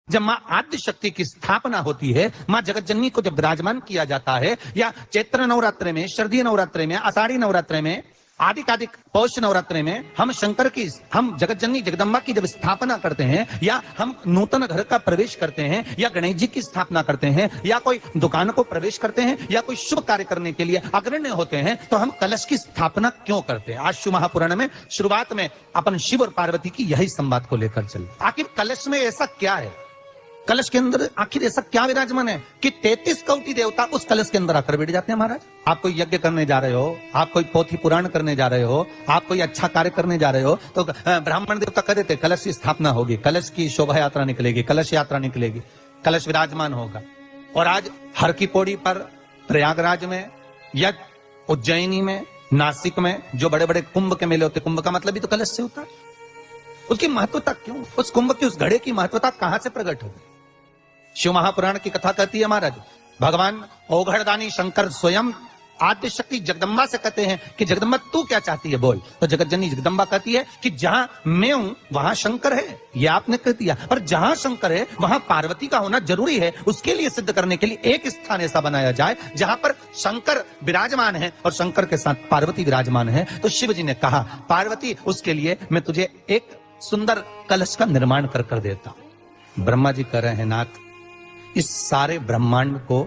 जब माँ आद्य शक्ति की स्थापना होती है, माँ जगतजननी को जब विराजमान किया जाता है, या चैत्र नवरात्रि में, शरदीय नवरात्रि में, आषाढ़ी नवरात्रि में, आदि पौष नवरात्रि में हम हम जगतजननी जगदम्बा की जब स्थापना करते हैं, या हम नूतन घर का प्रवेश करते हैं, या गणेश जी की स्थापना करते हैं, या कोई दुकान को प्रवेश करते हैं, या कोई शुभ कार्य करने के लिए अग्रण्य होते हैं, तो हम कलश की स्थापना क्यों करते हैं? आज शिव महापुराण में शुरुआत में अपन शिव और पार्वती की यही संवाद को लेकर चले। आखिर कलश में ऐसा क्या है? कलश के अंदर आखिर ऐसा क्या विराजमान है कि 33 कोटि देवता उस कलश के अंदर आकर बैठ जाते हैं? महाराज, आप कोई यज्ञ करने जा रहे हो, आप कोई पोथी पुराण करने जा रहे हो, आप कोई अच्छा कार्य करने जा रहे हो, तो ब्राह्मण देवता कह देते कलश की स्थापना होगी, कलश की शोभा यात्रा निकलेगी, कलश यात्रा निकलेगी, कलश विराजमान होगा। और आज हर की पौड़ी पर, प्रयागराज में, या उज्जैनी में, नासिक में जो बड़े बड़े कुंभ के मेले होते, कुंभ का मतलब भी तो कलश से होता है। उसकी महत्वता क्यों? उस कुंभ की, उस घड़े की महत्वता कहां से प्रकट होगी? शिव महापुराण की कथा कहती है महाराज, भगवान औघड़दानी शंकर स्वयं आद्य शक्ति जगदम्बा से कहते हैं कि जगदम्बा तू क्या चाहती है बोल। तो जगतजननी जगदम्बा कहती है कि जहां मैं हूं वहां शंकर है, ये आपने कह दिया, पर जहां शंकर है वहां पार्वती का होना जरूरी है। उसके लिए सिद्ध करने के लिए एक स्थान ऐसा बनाया जाए जहां पर शंकर विराजमान है और शंकर के साथ पार्वती विराजमान है। तो शिव जी ने कहा, पार्वती उसके लिए मैं तुझे एक सुंदर कलश का निर्माण कर देता हूं। ब्रह्मा जी कह रहे हैं, नाथ इस सारे ब्रह्मांड को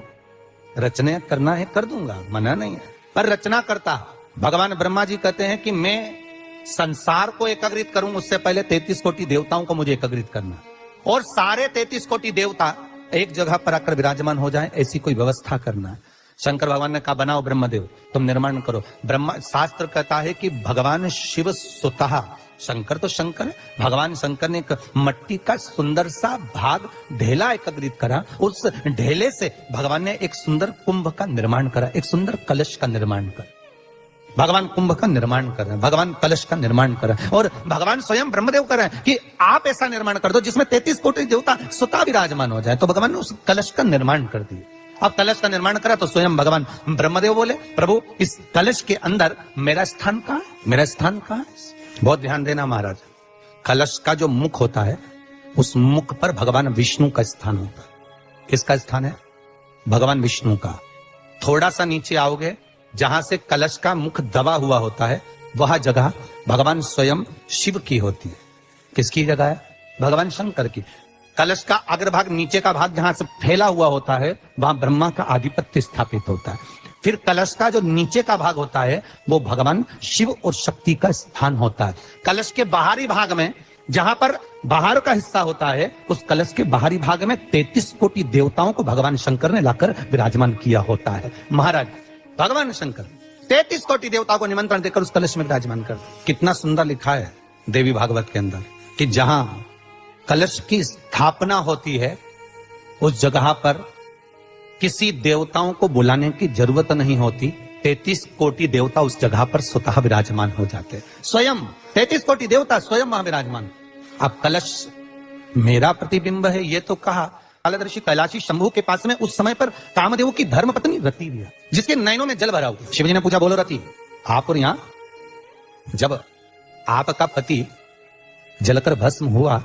रचना करना है, कर दूंगा, मना नहीं है, पर रचना करता भगवान ब्रह्मा जी कहते हैं कि मैं संसार को एकत्रित करूं, उससे पहले 33 कोटि देवताओं को मुझे एकत्रित करना, और सारे 33 कोटि देवता एक जगह पर आकर विराजमान हो जाएं, ऐसी कोई व्यवस्था करना। शंकर भगवान ने कहा, बनाओ ब्रह्मदेव, तुम निर्माण करो। ब्रह्मा, शास्त्र कहता है कि भगवान शिव स्वतः, शंकर तो शंकर है, भगवान शंकर ने एक मट्टी का सुंदर सा भाग ढेला एकत्रित करा, उस ढेले से भगवान ने एक सुंदर कुंभ का निर्माण करा, एक सुंदर कलश का निर्माण करा। भगवान कुंभ का निर्माण कर रहे हैं, भगवान कलश का निर्माण कर रहे हैं, और भगवान स्वयं ब्रह्मदेव कर रहे हैं कि आप ऐसा निर्माण कर दो जिसमें 33 कोटि देवता स्वतः विराजमान हो जाए। तो भगवान ने उस कलश का निर्माण कर दिया। अब कलश का निर्माण करा तो स्वयं भगवान ब्रह्मदेव बोले, प्रभु इस कलश के अंदर मेरा स्थान कहां है? मेरा स्थान कहां है? बहुत ध्यान देना महाराज, कलश का जो मुख होता है, उस मुख पर भगवान विष्णु का स्थान होता है। किसका स्थान है? भगवान विष्णु का। थोड़ा सा नीचे आओगे, जहां से कलश का मुख दबा हुआ होता है, वह जगह भगवान स्वयं शिव की होती है। किसकी जगह है? भगवान शंकर की। कलश का अग्रभाग, नीचे का भाग जहां से फैला हुआ होता है, वहां ब्रह्मा का आधिपत्य स्थापित होता है। फिर कलश का जो नीचे का भाग होता है, वो भगवान शिव और शक्ति का स्थान होता है। कलश के बाहरी भाग में, जहां पर बाहर का हिस्सा होता है, उस कलश के बाहरी भाग में 33 कोटि देवताओं को भगवान शंकर ने लाकर विराजमान किया होता है। महाराज, भगवान शंकर 33 कोटि देवताओं को निमंत्रण देकर उस कलश में विराजमान कर। कितना सुंदर लिखा है देवी भागवत के अंदर कि जहां कलश की स्थापना होती है, उस जगह पर किसी देवताओं को बुलाने की जरूरत नहीं होती। 33 कोटि देवता उस जगह पर स्वतः विराजमान हो जाते, स्वयं 33 कोटि देवता स्वयं वहां विराजमान। अब कलश मेरा प्रतिबिंब है, ये तो कहा। कालदर्शी कैलाशी शंभू के पास में उस समय पर कामदेव की धर्म पत्नी रति भी है, जिसके नयनों में जल भरा हुआ। शिवजी ने पूछा, बोलो रति, आप और यहां जब आपका पति जलकर भस्म हुआ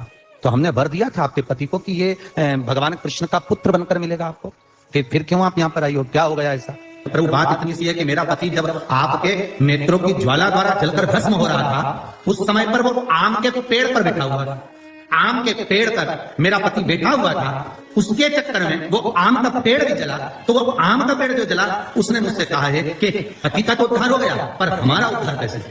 तो हमने वर दिया था आपके पति को कि ये भगवान कृष्ण का पुत्र बनकर मिलेगा आपको, फिर क्यों आप यहाँ पर आई हो? क्या हो गया ऐसा? प्रभु, बात इतनी सी है कि मेरा पति जब आपके नेत्रों की ज्वाला द्वारा जलकर भस्म हो रहा था, उस समय पर वो आम के पेड़ पर बैठा हुआ था। आम के पेड़ पर मेरा पति बैठा हुआ था, उसके चक्कर में वो आम का पेड़ भी जला। तो वो आम का पेड़ जो जला, उसने मुझसे कहा है कि पति का तो उद्धार हो गया, पर हमारा उद्धार कैसे?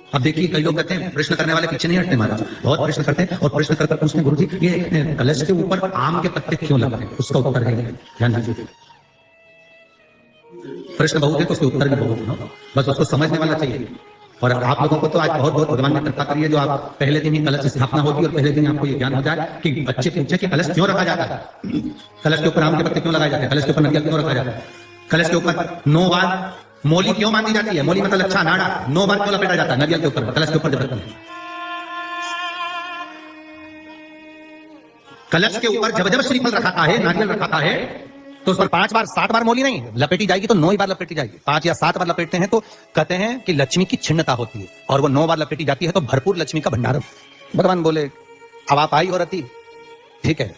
अब देखिए, कई लोग कहते हैं प्रश्न करने वाले पीछे नहीं हटते महाराज, बहुत प्रश्न करते हैं, और प्रश्न कर पूछते हैं, गुरुजी ये कलश के ऊपर आम के पत्ते क्यों लगते हैं? उसका उत्तर है, ध्यान दीजिए। प्रश्न बहुत है तो उसके उत्तर भी बहुत है, बस उसको समझने वाला चाहिए। और आप लोगों को तो आज बहुत बहुत भगवान ने कृपा करी है, जो आप पहले दिन ही कलश की स्थापना होगी और पहले दिन आपको ये ज्ञान हो जाए कि बच्चे पूछे कि कलश क्यों रखा जाता है, कलश के ऊपर आम के पत्ते क्यों लगाए जाते हैं, कलश के ऊपर नारियल क्यों रखा जाता है, कलश के ऊपर 9 बार मोली क्यों बांधी जाती है, मोली मतलब अच्छा नाड़ा 9 बार क्यों लपेटा जाता है नारियल के ऊपर, कलश के ऊपर जब रखते हैं। कलश के ऊपर जब जब श्रीफल रखाता है, नारियल रखाता है, तो उस पर 5 बार 7 बार मोली नहीं लपेटी जाएगी, तो 9 ही बार लपेटी जाएगी। 5 या 7 बार लपेटते हैं तो कहते हैं कि लक्ष्मी की छिन्नता होती है, और वो 9 बार लपेटी जाती है तो भरपूर लक्ष्मी का भंडार। भगवान बोले, अब आप आई हो रति, ठीक है,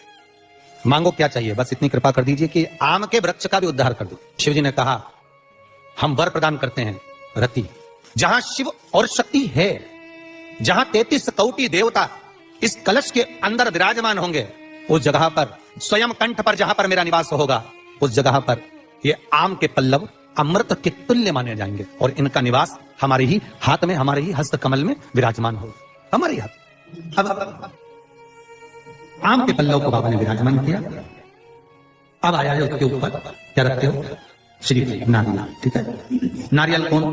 मांगो क्या चाहिए, बस इतनी कृपा कर दीजिए कि आम के वृक्ष का भी उद्धार कर दो। शिव जी ने कहा हम वर प्रदान करते हैं रति। जहां शिव और शक्ति है, जहां 33 कोटि देवता इस कलश के अंदर विराजमान होंगे, उस जगह पर स्वयं कंठ पर जहां पर मेरा निवास होगा, उस जगह पर ये आम के पल्लव अमृत के तुल्य माने जाएंगे और इनका निवास हमारे ही हाथ में, हमारे ही हस्त कमल में विराजमान होगा, हमारे ही हाथ। अब आम के पल्लव को बाबा ने विराजमान किया। अब आया है उसके ऊपर क्या रखते हो, श्री नारियल, ठीक है। नारियल कौन,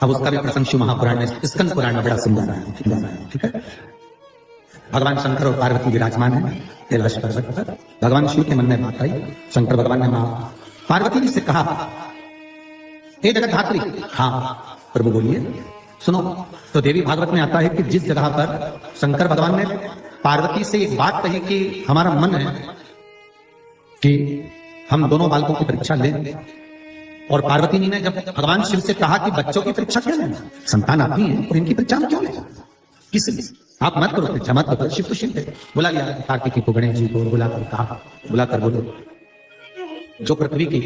अब उसका भी प्रसंग शिव महापुराण में, स्कंद पुराण में बड़ा सुंदर है, ठीक है। भगवान शंकर और पार्वती विराजमान है कैलाश पर्वत पर। भगवान शिव के मन में बात आई, शंकर भगवान ने मां पार्वती जी से कहा, हे जगतधात्री, हाँ प्रभु बोलिए, सुनो। तो देवी भागवत में आता है कि जिस जगह पर शंकर भगवान ने पार्वती से एक बात कही कि हमारा मन है कि हम दोनों बालकों की परीक्षा लें, और पार्वती जी ने जब भगवान शिव से कहा कि बच्चों की परीक्षा क्यों लेना, संतान आप ही हैं और इनकी परीक्षा क्यों लेना, किस लिए आप मत करो परीक्षा, मत करो। शिव तो शिव है, बुला लिया कार्तिकी को, गणेश जी को बुलाकर कहा, बुलाकर बोलो जो पृथ्वी की